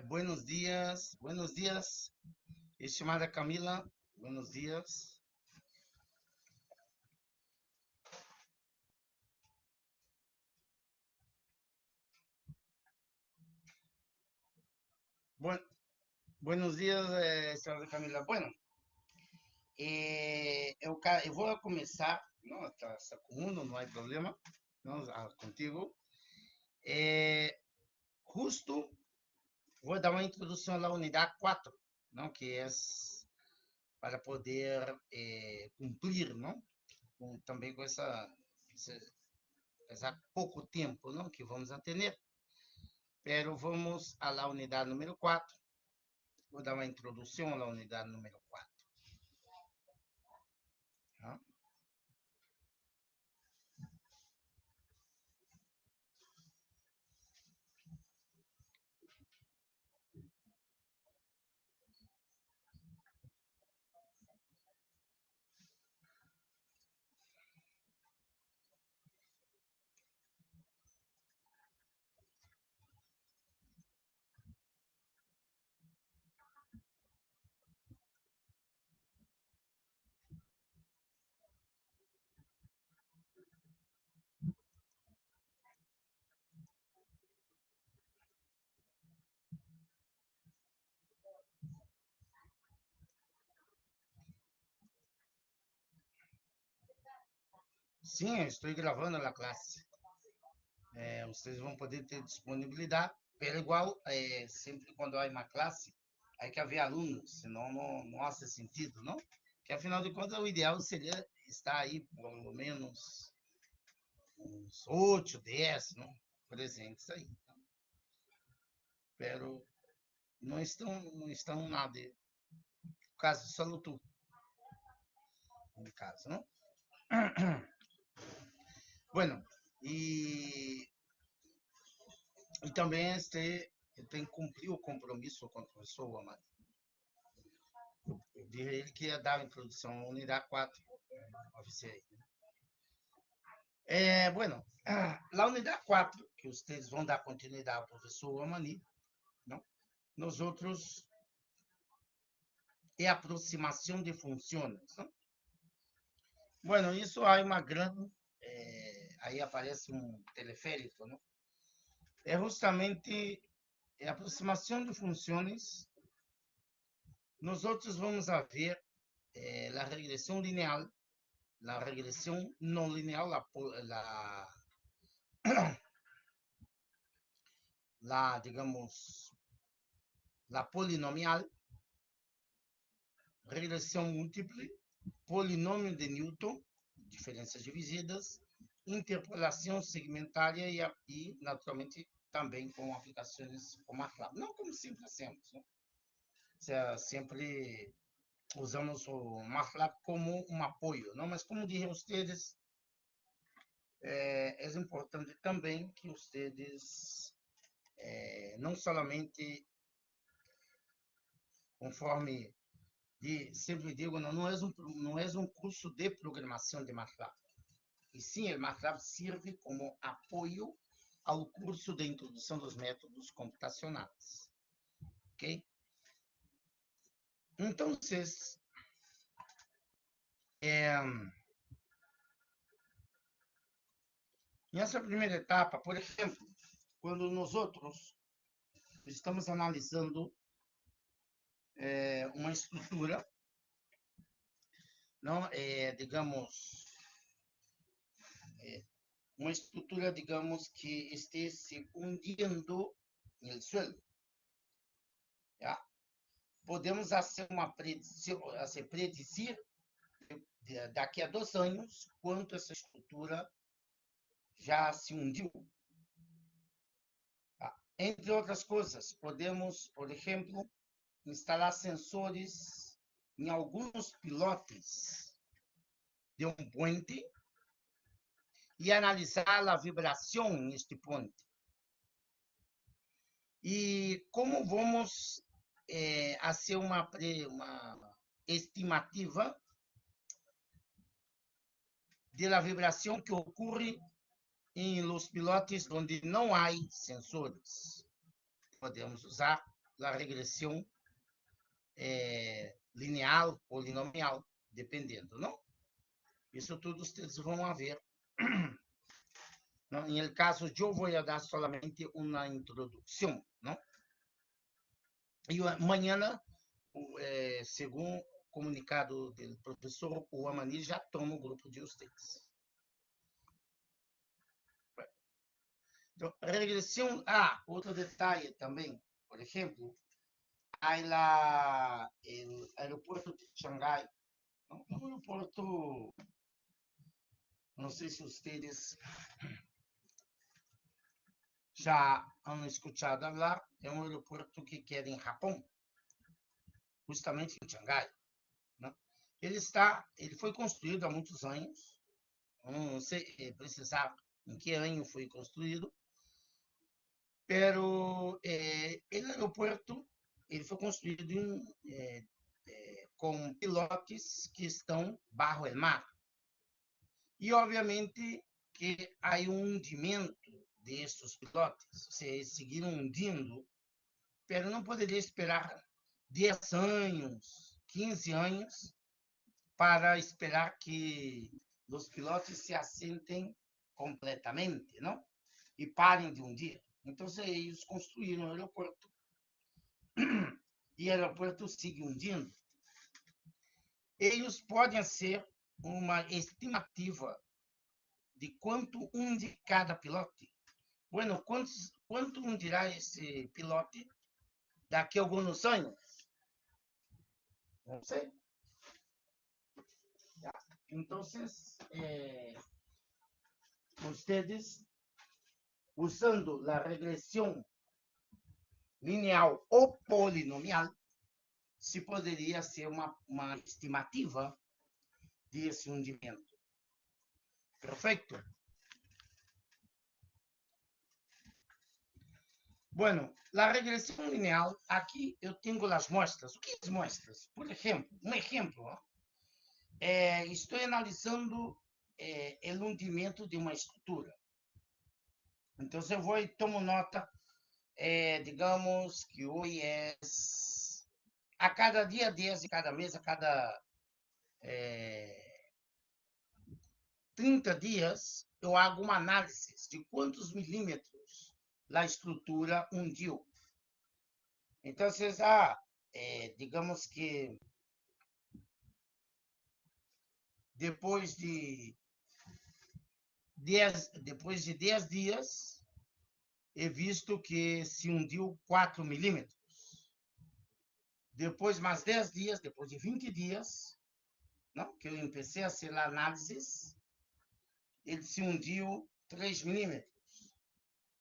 Buenos días, estimada Camila, buenos días. Buen- Buenos dias, estimada Camila. Bueno, eu vou começar, não, está comum, não há problema, não, contigo. Justo vou dar uma introdução à unidade 4, não, que é para poder cumprir, não, também com essa pouco tempo, não, que vamos a ter. Pero vamos a la unidad número 4. Vou dar uma introdução à unidade número 4. ¿No? Sim, eu estou gravando a classe. Vocês vão poder ter disponibilidade. Pelo igual, sempre quando há uma classe, há que haver alunos, senão não faz sentido, não? Que afinal de contas, o ideal seria estar aí pelo menos uns 8, 10, não? Presentes aí. Pero não estão nada. No caso, só tu, no caso, não? Bueno, e também tem que cumprir o compromisso com o professor Amado. Eu disse a ele que ia dar a introdução à unidade 4, oficial. Bueno, a unidade 4, que vocês vão dar continuidade ao professor Amani, não? Nós outros é aproximação de funções. Não? Bueno, isso há uma grande. Aí aparece um teleférico, não? É justamente a aproximação de funções. Nós outros vamos a ver a regressão linear, a regressão não linear, digamos, la polinomial, regressão múltipla, polinômio de Newton, diferenças divididas, interpolação segmentária e naturalmente, também com aplicações como MATLAB. Não como sempre hacemos, né? Sempre usamos o MATLAB como um apoio, não? Mas como dizem vocês, é importante também que vocês não somente, conforme sempre digo, não é um curso de programação de MATLAB. E sim, o MATLAB serve como apoio ao curso de introdução dos métodos computacionais. Ok? Então, nessa primeira etapa, por exemplo, quando nós outros estamos analisando uma estrutura, não, digamos, uma estrutura, digamos, que esteja se hundindo no suelo. Já? Podemos fazer uma predizer daqui a 2 anos quanto essa estrutura já se hundiu. Tá? Entre outras coisas, podemos, por exemplo, instalar sensores em alguns pilotes de um puente e analisar a vibração neste puente. E como vamos fazer uma estimativa da vibração que ocorre em los pilotes onde não há sensores. podemos usar a regressão lineal, polinomial, dependendo, não? Isso tudo vocês vão ver. ¿No? En el caso, yo voy a dar solamente una introducción, ¿no? Y mañana, según comunicado del profesor Uamani, já toma o grupo de vocês. Então, regressão. Outro detalhe também, por exemplo, há o aeroporto de Xangai, ¿no? Um aeroporto, não sei se vocês já han escuchado falar, é um aeroporto que queda em Japão, justamente em Xangai, né? Ele foi construído há muitos anos, não sei precisar em que ano foi construído, pero o aeroporto ele foi construído com pilotes que estão bajo o mar. E, obviamente, que há um hundimento desses pilotes. Se seguiram hundindo, pero não poderia esperar 10 anos, 15 anos, para esperar que os pilotos se assentem completamente, não? E parem de hundir. Então, eles construíram o aeroporto. E o aeroporto segue hundindo. Eles podem ser uma estimativa de quanto hunde cada pilote. Bueno, quanto hundirá esse pilote daqui a alguns anos? Não sei. Então, vocês, usando a regressão lineal ou polinomial, se poderia ser uma estimativa desse hundimento. Perfeito? Bueno, a regressão lineal, aqui eu tenho as mostras. O que são as mostras? Por exemplo, um exemplo, estou analisando o hundimento de uma estrutura. Então, eu vou e tomo nota, digamos que hoje é a cada dia 10, cada mês, a cada 30 dias, eu hago uma análise de quantos milímetros a estrutura hundiu. Então, digamos que depois de 10 dias, é visto que se hundiu 4 milímetros. Depois, mais 10 dias, depois de 20 dias, não, que eu comecei a fazer análises, ele se hundiu 3 milímetros.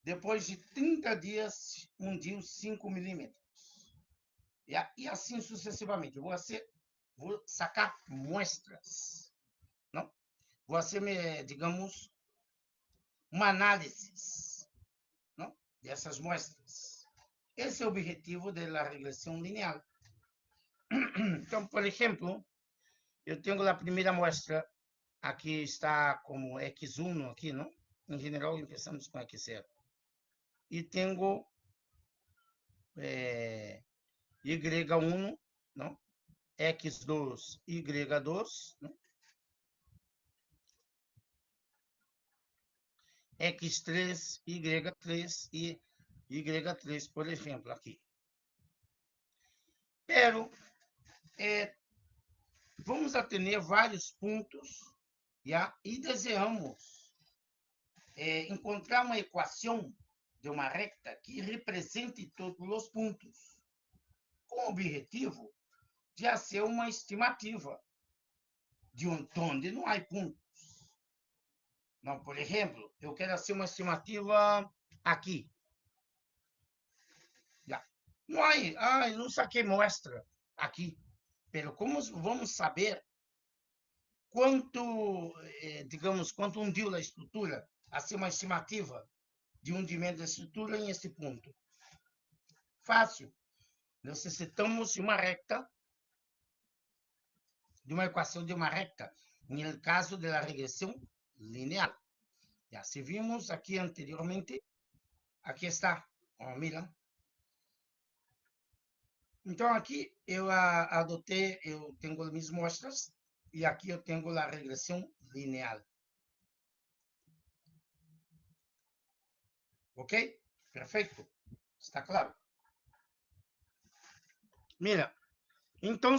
Depois de 30 dias, hundiu 5 milímetros. E assim sucessivamente. Eu vou sacar mostras. Não? Vou fazer, digamos, uma análise, não? Dessas mostras. Esse é o objetivo da regressão linear. Então, por exemplo, eu tenho a primeira mostra, aqui está como X1, aqui, não? Em geral, começamos com X0. E tenho Y1, não? X2, Y2, não? X3, Y3 e Y3, por exemplo, aqui. Pero, vamos a ter vários pontos, e desejamos encontrar uma equação de uma recta que represente todos os pontos, com o objetivo de fazer uma estimativa de onde não há pontos. Não, por exemplo, eu quero fazer uma estimativa aqui. Não há, não saquei mostra aqui. Pero como vamos saber quanto, digamos, quanto hundiu a estrutura, assim uma estimativa de hundimento da estrutura em este ponto? Fácil. Necessitamos de uma recta, de uma equação de uma recta, no caso da regressão linear. Já se vimos aqui anteriormente, aqui está, mira, Então, aqui eu adotei, eu tenho as minhas mostras, e aqui eu tenho a regressão linear. Ok? Perfeito. Está claro? Mira, então,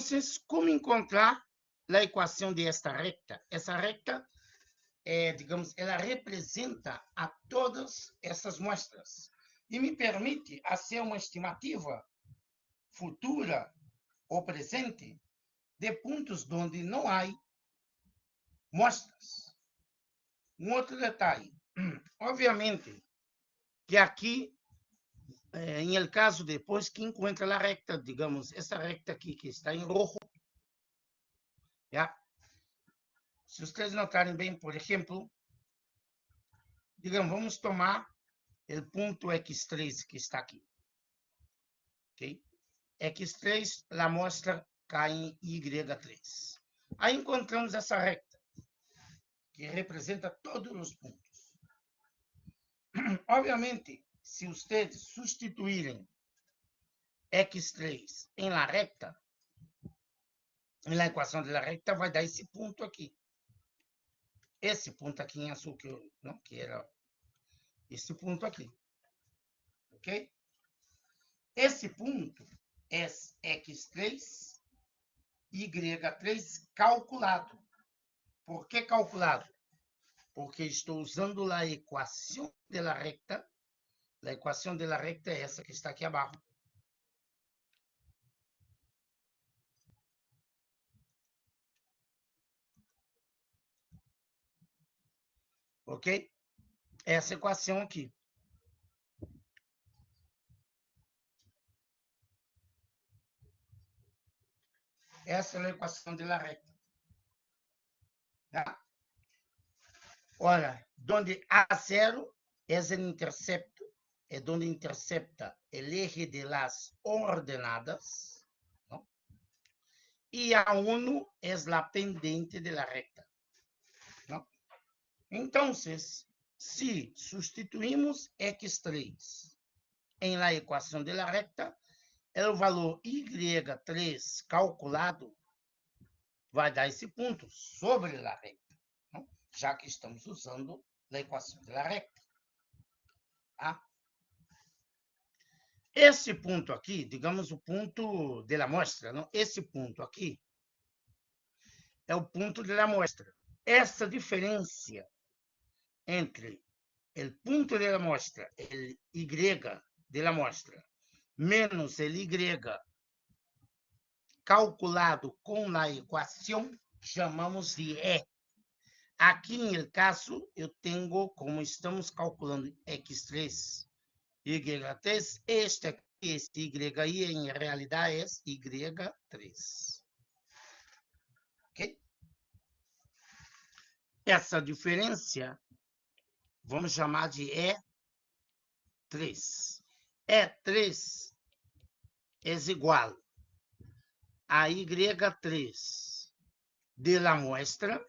como encontrar a equação de esta recta? Essa recta, digamos, ela representa a todas essas mostras e me permite fazer uma estimativa futura ou presente de pontos onde não há mostras. Um outro detalhe, obviamente, que aqui, em el caso depois que encontra a recta, digamos, essa recta aqui que está em rojo, já? Se vocês notarem bem, por exemplo, digamos, vamos tomar o ponto X3 que está aqui. Ok? X3, a mostra cai em Y3. Aí encontramos essa recta, que representa todos os pontos. Obviamente, se vocês substituírem X3 em la recta, em la equação da recta, vai dar esse ponto aqui. Esse ponto aqui em azul, que era esse ponto aqui. Ok? Esse ponto é X3, Y3 calculado. Por que calculado? Porque estou usando a equação da recta. A equação da recta é essa que está aqui abaixo. Ok? Essa equação aqui. Essa é a equação da recta. Tá? Olha, onde A0 é o intercepto, é onde intercepta o eje de las ordenadas, ¿no? E A1 é a pendente da recta. ¿No? Então, se substituímos X3 em la equação da recta, o valor Y3 calculado vai dar esse ponto sobre a recta, não? Já que estamos usando a equação da recta. Tá? Esse ponto aqui, digamos o ponto da amostra, não? Esse ponto aqui é o ponto da amostra. Essa diferença entre o ponto da amostra, o Y da amostra, menos o Y calculado com a equação, chamamos de E. Aqui, no caso, eu tenho, como estamos calculando X3, Y3, este aqui, este Y, em realidade, é Y3. Ok? Essa diferença, vamos chamar de E3. E3 é igual a Y3 de la muestra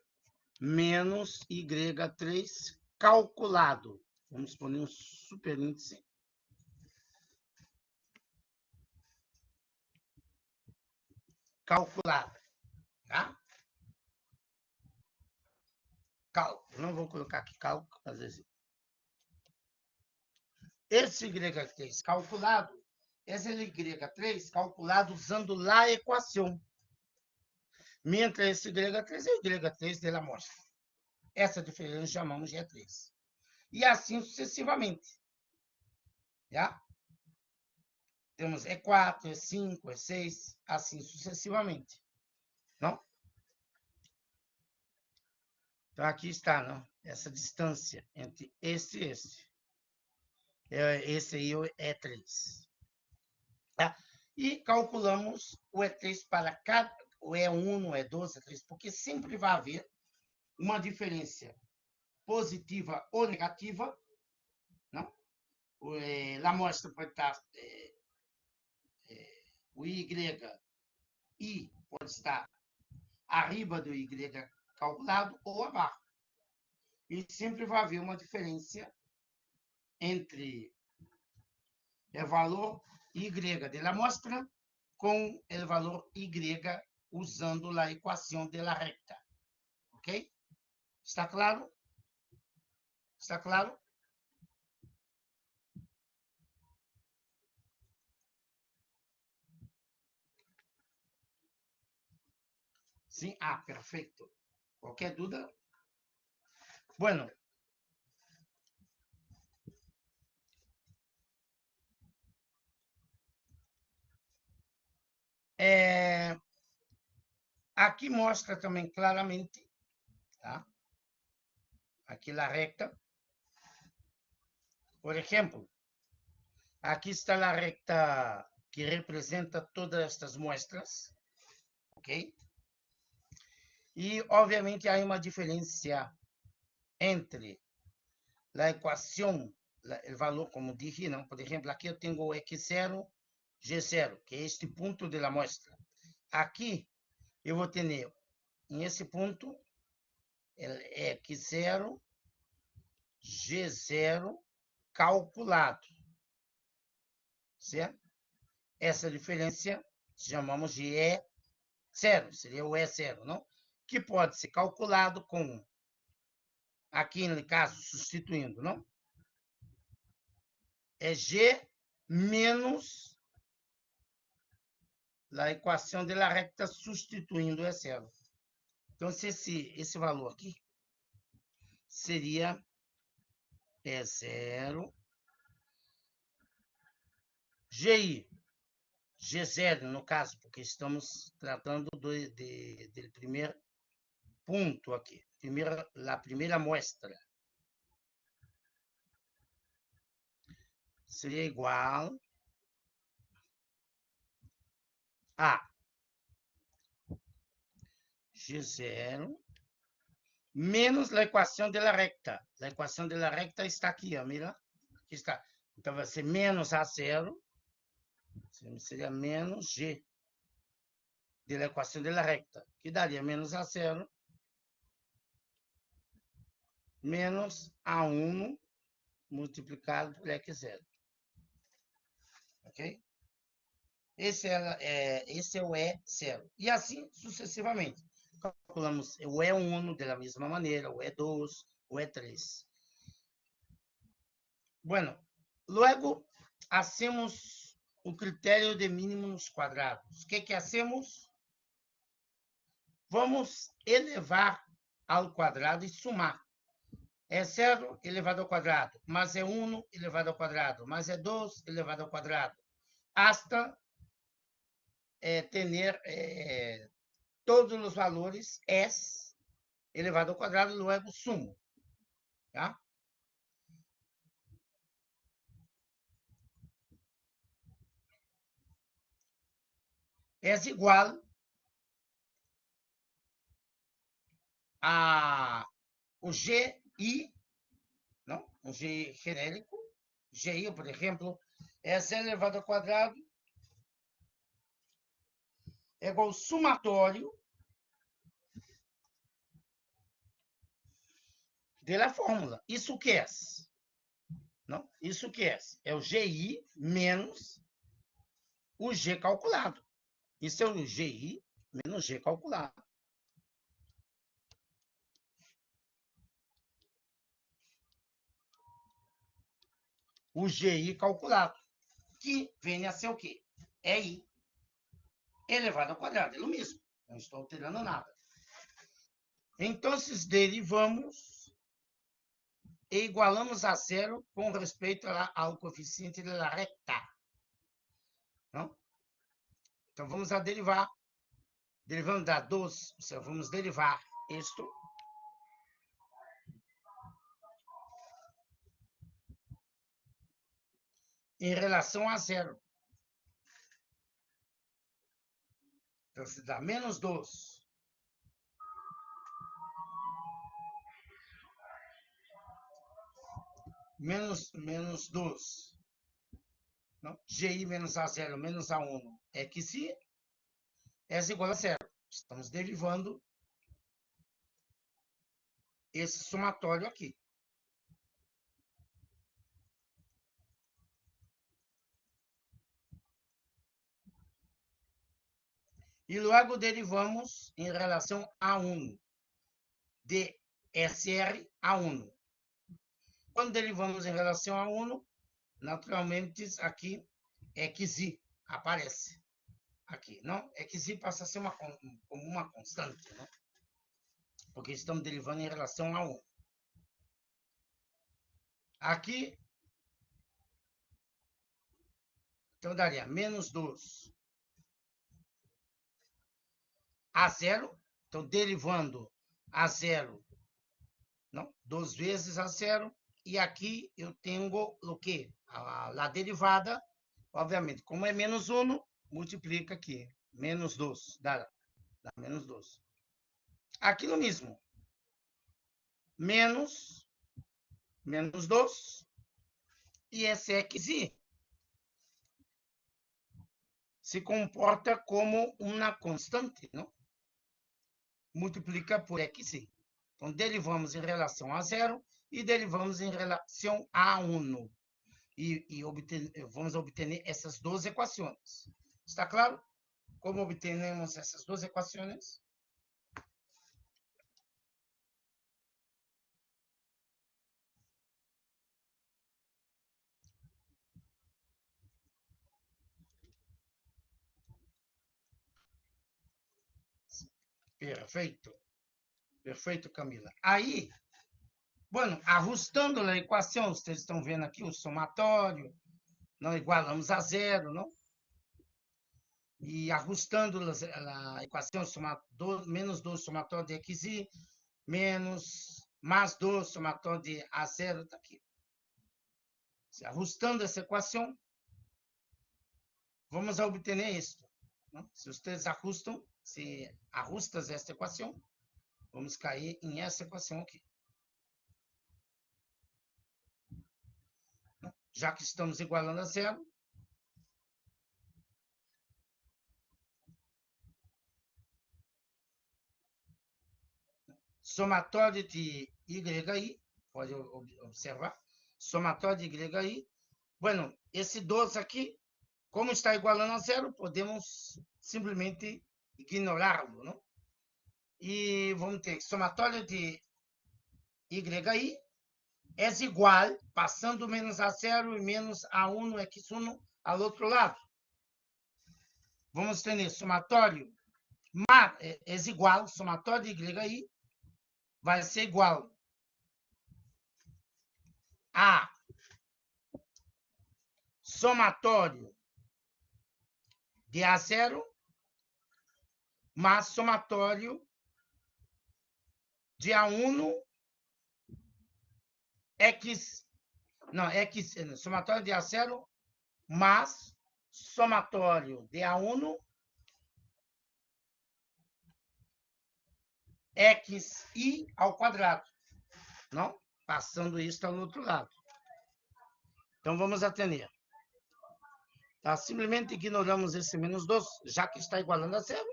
menos Y3 calculado. Vamos pôr um superíndice. Calculado. Tá? Cálculo. Não vou colocar aqui cálculo, às vezes. Esse Y3 calculado, esse Y3 calculado usando a equação. Mientras esse Y3 é o Y3 da amostra. Essa diferença chamamos de E3. E assim sucessivamente. Já? Temos E4, E5, E6, assim sucessivamente. Não? Então, aqui está, não? Essa distância entre esse e esse. Esse aí é E3. Tá? E calculamos o E3 para cada, o E1, o E2, E3, porque sempre vai haver uma diferença positiva ou negativa, não? A amostra pode estar, o Y pode estar arriba do Y calculado ou abaixo. E sempre vai haver uma diferença entre o valor Y da amostra com o valor y usando a equação de la recta. ¿Ok? ¿Está claro? ¿Está claro? Sim? Ah, perfeito. Qualquer dúvida? Bueno. Aqui mostra também claramente, tá? Aqui a recta. Por exemplo, aqui está a recta que representa todas estas muestras, ok? E, obviamente, há uma diferença entre a equação, o valor, como dije, não? Por exemplo, aqui eu tenho o X0, G0, que é este ponto da muestra. Aqui eu vou ter, nesse ponto, o X0, G0 calculado, certo? Essa diferença chamamos de E0, seria o E0, não? Que pode ser calculado com, aqui no caso, substituindo, não? É G menos a equação da recta substituindo o E0. Então, esse valor aqui seria E0, GI, G0, no caso, porque estamos tratando do primeiro ponto aqui, a primeira muestra. Seria igual a G0 menos a equação da recta. A equação da recta está aqui, ó, mira. Aqui está. Então, vai ser menos A0, seria menos G da equação da recta, que daria menos A0 menos A1 multiplicado por X0. Ok? Esse é o E0. E assim sucessivamente. Calculamos o E1 da mesma maneira, o E2, o E3. Bueno, luego hacemos o critério de mínimos quadrados. O que hacemos? Vamos elevar ao quadrado e somar. É 0 elevado ao quadrado, mais é 1 elevado ao quadrado, mais é 2 elevado ao quadrado, hasta ter todos os valores s elevado ao quadrado, luego sumo. Tá? É igual a o GI, não? Um G genérico, GI, por exemplo, S elevado ao quadrado é igual ao somatório da fórmula. Isso que é? Não? Isso que é? É o GI menos o G calculado. Isso é o GI menos G calculado. O GI calculado, que vem a ser o quê? É I elevado ao quadrado, é o mesmo. Não estou alterando nada. Então, derivamos e igualamos a zero com respeito ao coeficiente da recta. Não? Então, vamos a derivar. Derivando da 2, vamos derivar isto. Em relação a zero. Então, se dá menos 2. Menos 2. Não? GI menos A0 menos A1 é que se S igual a zero. Estamos derivando esse somatório aqui. E logo derivamos em relação a 1, de SR a 1. Quando derivamos em relação a 1, naturalmente aqui XI aparece. Aqui, não? XI passa a ser como uma constante, não? Porque estamos derivando em relação a 1. Aqui, então daria menos 2 a 0. Então, derivando a 0, não? 2 vezes a 0. E aqui eu tenho o quê? A derivada, obviamente, como é menos 1, multiplica aqui. Menos 2, dá menos 2. Aqui no mesmo. Menos 2. E esse XI se comporta como uma constante, não? Multiplica por XI. Então, derivamos em relação a 0 e derivamos em relação a 1. E vamos obter essas duas equações. Está claro? Como obtenemos essas duas equações? Perfeito. Perfeito, Camila. Aí, bueno, ajustando a equação, vocês estão vendo aqui o somatório, não igualamos a 0, não? E ajustando a equação, menos 2 somatório de XI, menos mais 2 somatório de A0, está aqui. Se ajustando essa equação, vamos obter isto. Não? Se vocês ajustam, se ajustas esta equação, vamos cair em essa equação aqui. Já que estamos igualando a 0, somatório de YI, pode observar, somatório de YI. Bueno, esse 2 aqui, como está igualando a 0, podemos simplesmente ignorá-lo, não? E vamos ter somatório de YI é igual, passando menos a 0 e menos a 1, X1 ao outro lado. Vamos ter somatório é igual, somatório de YI vai ser igual a somatório de A0 mais somatório de A1 somatório de A0 mais somatório de A1 XI ao quadrado, não? Passando isso ao outro lado. Então, vamos atender. Tá? Simplesmente ignoramos esse menos 2, já que está igualando a 0.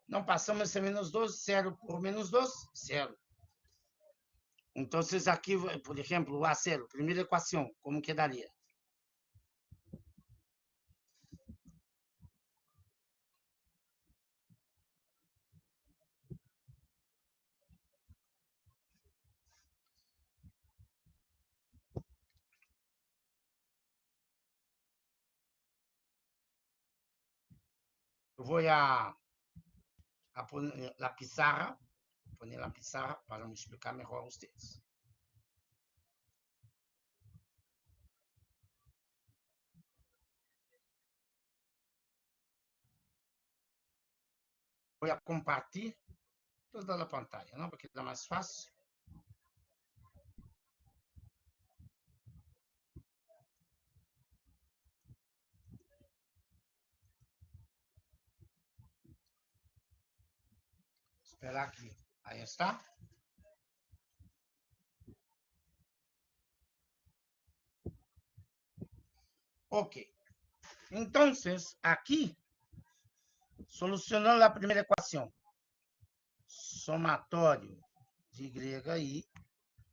Não passamos esse menos 2, 0 por menos 2, 0. Então, aqui, por exemplo, o A0, primeira equação, como quedaria? Eu vou poner a pizarra, para me explicar melhor a vocês. Vou compartilhar toda a pantalla, não? Porque dá mais fácil. Esperar aqui. Aí está. Ok. Então, aqui, solucionando a primeira equação, somatório de YI,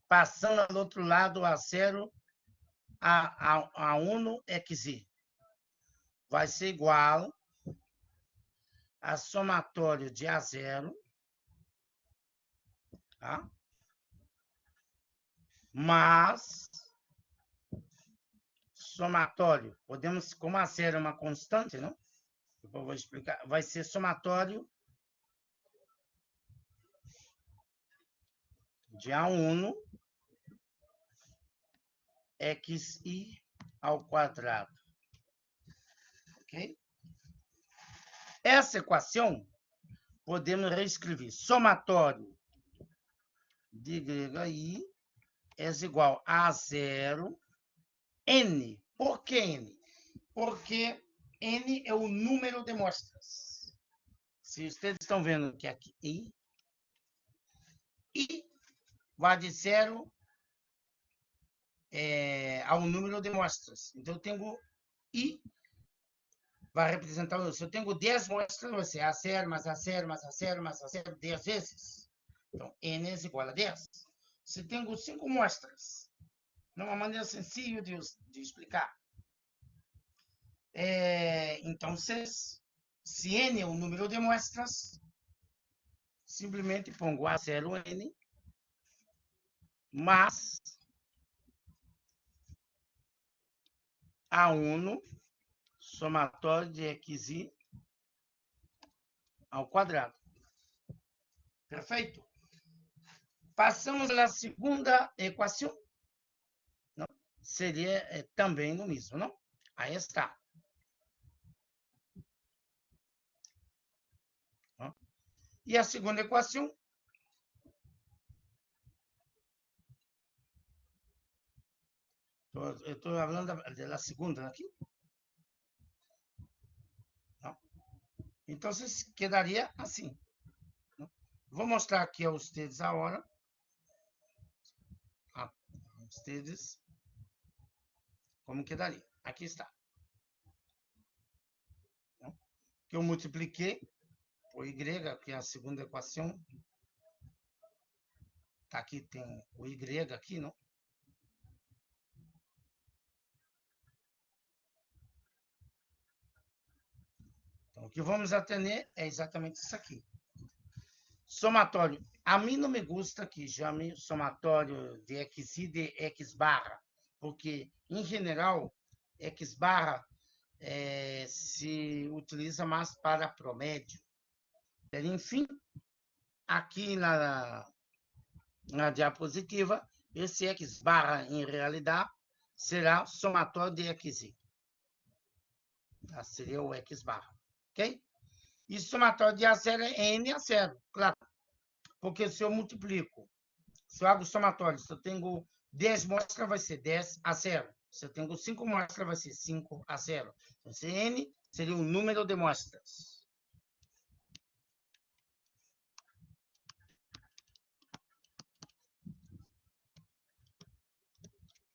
passando ao outro lado a 0 a 1 XI. Vai ser igual a somatório de A0, tá? Mas somatório, podemos, como A0 é uma constante, não? Depois eu vou explicar, vai ser somatório de A1 xi ao quadrado, ok? Essa equação podemos reescrever somatório de y é igual a 0 n. Por que n? Porque n é o número de mostras. Se vocês estão vendo que aqui i vai de 0 ao número de mostras. Então, eu tenho i vai representar isso. Se eu tenho 10 mostras, vai ser A0 mais A0 mais A0 mais A0 10 vezes. Então, n é igual a 10. Se tenho 5 mostras, de uma maneira sensível de explicar. Então, se n é o número de mostras, simplesmente pongo A0n mais A1 somatório de xi ao quadrado. Perfeito? Passamos à segunda equação. Não? Seria também o mesmo, não? Aí está. Não? E a segunda equação eu estou falando da segunda aqui. Não? Então, quedaria assim. Não? Vou mostrar aqui a vocês agora. A vocês como quedaria. Aqui está. Não? Que eu multipliquei por y, que é a segunda equação. Tá aqui, tem o y aqui, não? Então, o que vamos atender é exatamente isso aqui. Somatório. A mim não me gusta que chame somatório de xi de x barra, porque, em geral, x barra se utiliza mais para promédio. Enfim, aqui na diapositiva, esse x barra, em realidade, será somatório de xi. Tá? Seria o x barra. Ok? E somatório de A0 é n a 0, claro. Porque se eu multiplico, se eu hago somatório, se eu tenho 10 mostras, vai ser 10 a 0. Se eu tenho 5 mostras, vai ser 5 a 0. Então, se n seria o número de mostras.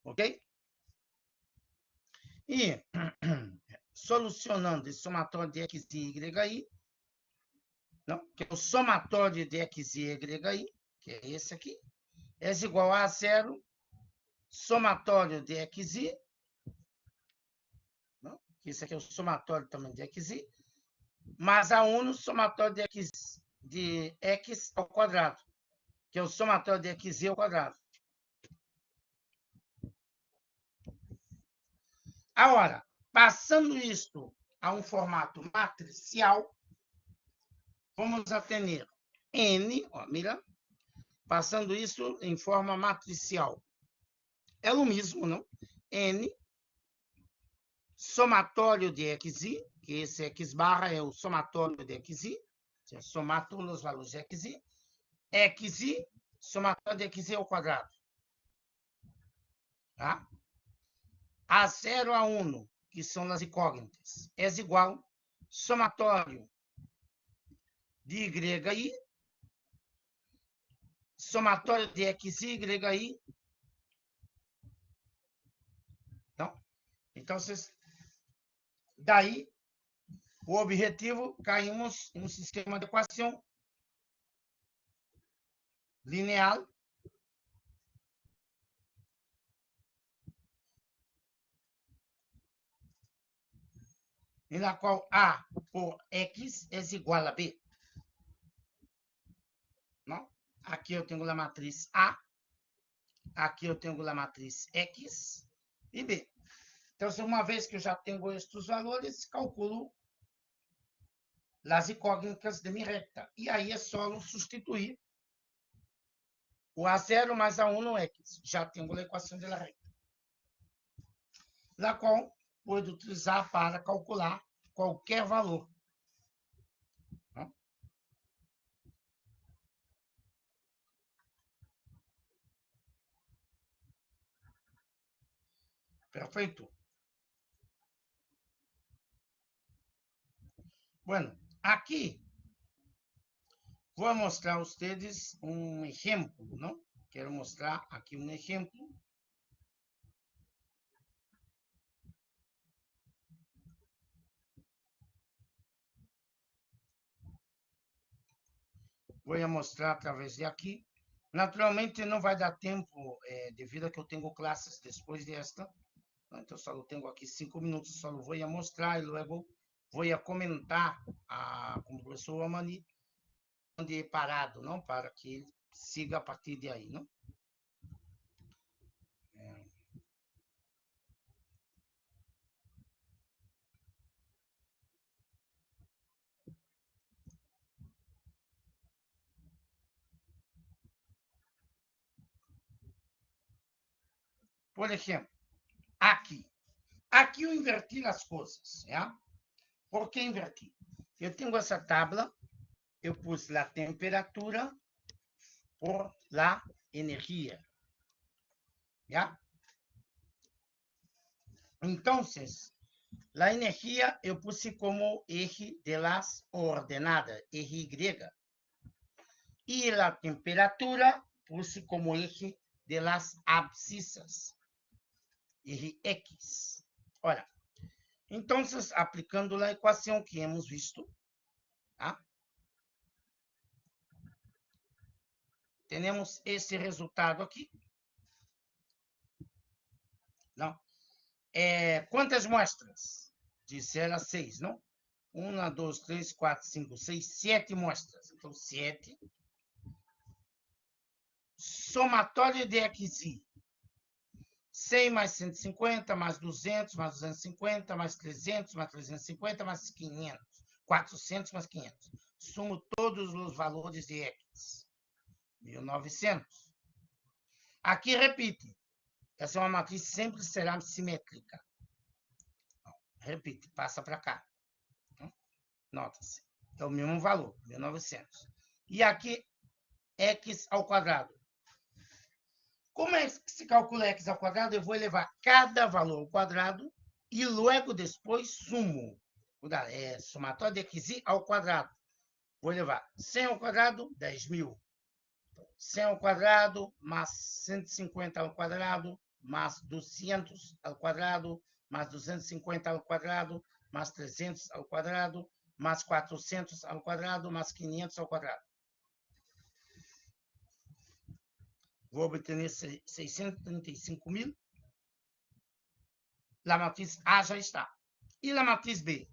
Ok? E solucionando esse somatório de x e y, não, que é o somatório de x e y, que é esse aqui, é igual a 0, somatório de xi, não, esse aqui é o somatório também de xi, mais a 1 no somatório de x ao quadrado, que é o somatório de xi ao quadrado. Agora, passando isto a um formato matricial, vamos atender n, ó, mira, passando isso em forma matricial. É o mesmo, não? N, somatório de xi, que esse x barra é o somatório de xi, somar todos os valores de xi, somatório de xi ao quadrado. Tá? A0 a 1, que são as incógnitas, é igual somatório de y, somatório de xi, yi. Então, daí, o objetivo, caímos em um sistema de equação linear em la qual A por X é igual a B. Não? Aqui eu tenho a matriz A, aqui eu tenho a matriz X e B. Então, uma vez que eu já tenho estes valores, calculo as incógnitas de minha reta. E aí é só substituir o A0 mais A1 no X. Já tenho a equação da reta. La qual pode utilizar para calcular qualquer valor. Não? Perfeito? Bueno, aqui vou mostrar a vocês um exemplo, não? Quero mostrar aqui um exemplo. Vou mostrar através de aqui. Naturalmente, não vai dar tempo, devido a que eu tenho classes depois desta. Então, só tenho aqui 5 minutos, só vou mostrar e logo vou comentar com o professor Amani onde é parado, não? Para que ele siga a partir de aí, não? Por exemplo, aqui. Aqui eu inverti as coisas, é? Por que inverti? Eu tenho essa tabla, eu pus a temperatura por la energia. ¿Ya? Entonces, la energía eu puse como eje de las ordenadas, eje Y. Y la temperatura puse como eje de las abscisas, eje X. Ora, entonces, aplicando a equação que hemos visto, tá? Temos esse resultado aqui. Não? Quantas mostras? De 0 a 6, não? 1, 2, 3, 4, 5, 6, 7 mostras. Então, 7. Somatório de XY. 100 mais 150, mais 200, mais 250, mais 300, mais 350, mais 500. 400 mais 500. Sumo todos os valores de X. 1900. Aqui, repite. Essa é uma matriz sempre será simétrica. Repite, passa para cá. Nota-se. É o mesmo valor, 1900. E aqui, X ao quadrado. Como é que se calcula X ao quadrado? Eu vou elevar cada valor ao quadrado e logo depois sumo. Somatório de XY ao quadrado. Vou elevar 100 ao quadrado, 10.000. 100 ao quadrado, mais 150 ao quadrado, mais 200 ao quadrado, mais 250 ao quadrado, mais 300 ao quadrado, mais 400 ao quadrado, mais 500 ao quadrado. Vou obter 635.000. A matriz A já está. E a matriz B?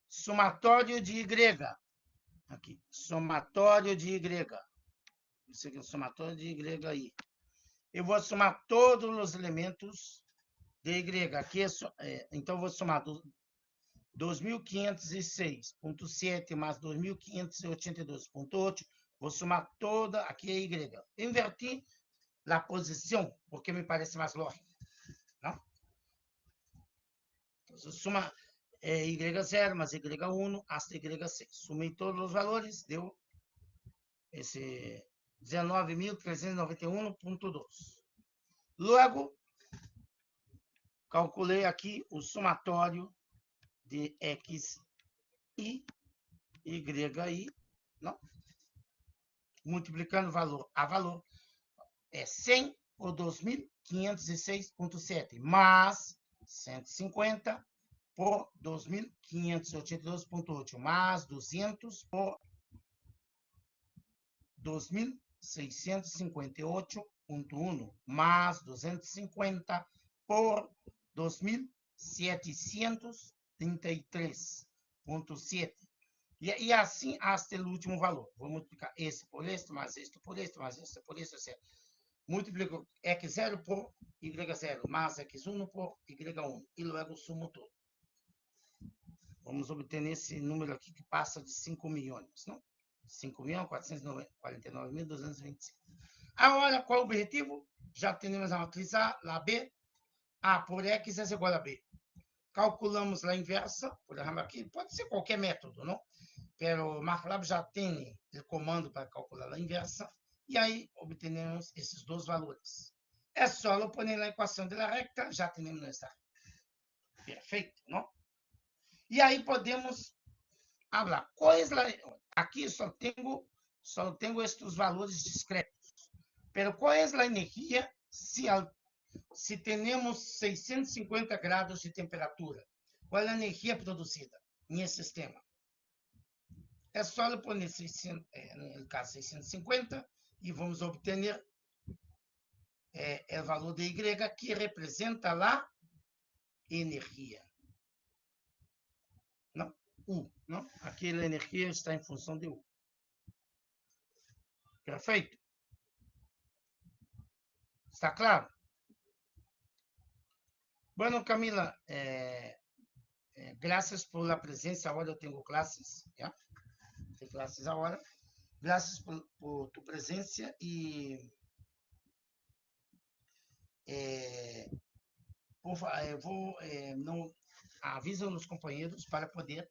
Somatório de Y. Aqui, somatório de Y. Isso aqui é o somatório de Y aí. Eu vou somar todos os elementos de Y. Aqui então, eu vou somar 2.506.7 mais 2.582.8. Vou somar toda, aqui é Y. Inverti a posição, porque me parece mais lógico. Não? Então, suma Y0 mais Y1 hasta Y6. Sumei todos os valores, deu esse 19.391.2. Logo, calculei aqui o somatório de X e YI, não? Multiplicando valor a valor, é 100 por 2.506.7, mais 150 por 2.582.8, mais 200 por 2.658.1, mais 250 por 2.700 33,7. E assim hasta o último valor. Vou multiplicar esse por este, mais este por este, mais este por este, etc. Multiplico x0 por y0, mais x1 por y1, e logo sumo todo. Vamos obter esse número aqui que passa de 5 milhões, não? 5.449.225. Agora, qual é o objetivo? Já temos a matriz A, lá B. A por x é igual a B. Calculamos a inversa, por exemplo, aqui pode ser qualquer método, não? Pero MATLAB já tem o comando para calcular a inversa, e aí obtemos esses dois valores. É só pôr na equação da reta, já temos essa. Perfeito, não? E aí podemos falar, aqui só tenho estes valores discretos, pero qual é a energia se temos 650 graus de temperatura? Qual é a energia produzida nesse sistema? É só pôr no caso 650 e vamos obter o valor de Y, que representa a energia. Não, U. Não? Aqui a energia está em função de U. Perfeito? Está claro? Bueno, Camila, graças por la presença. Agora eu tenho classes, já? Tem classes agora. Graças por tua presença e não avisam os companheiros para poder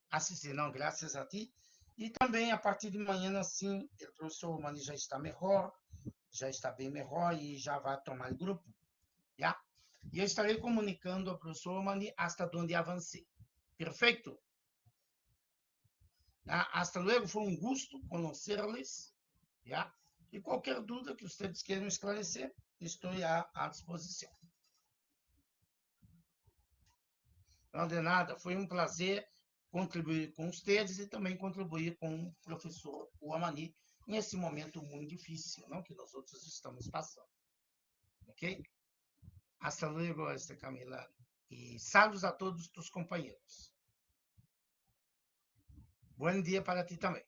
assistir. Não, graças a ti. E também, a partir de manhã, assim, o professor Mani já está melhor, já está bem melhor e já vai tomar grupo, já? E eu estarei comunicando ao professor Mani hasta onde avancei. Perfeito? Hasta luego, foi um gosto conhecer-les, já? E qualquer dúvida que vocês queiram esclarecer, estou à disposição. Não de nada, foi um prazer contribuir com vocês e também contribuir com o professor Amani nesse momento muito difícil, não, que nós outros estamos passando. Ok? Hasta luego, Camila. E saludos a todos os companheiros. Bom dia para ti também.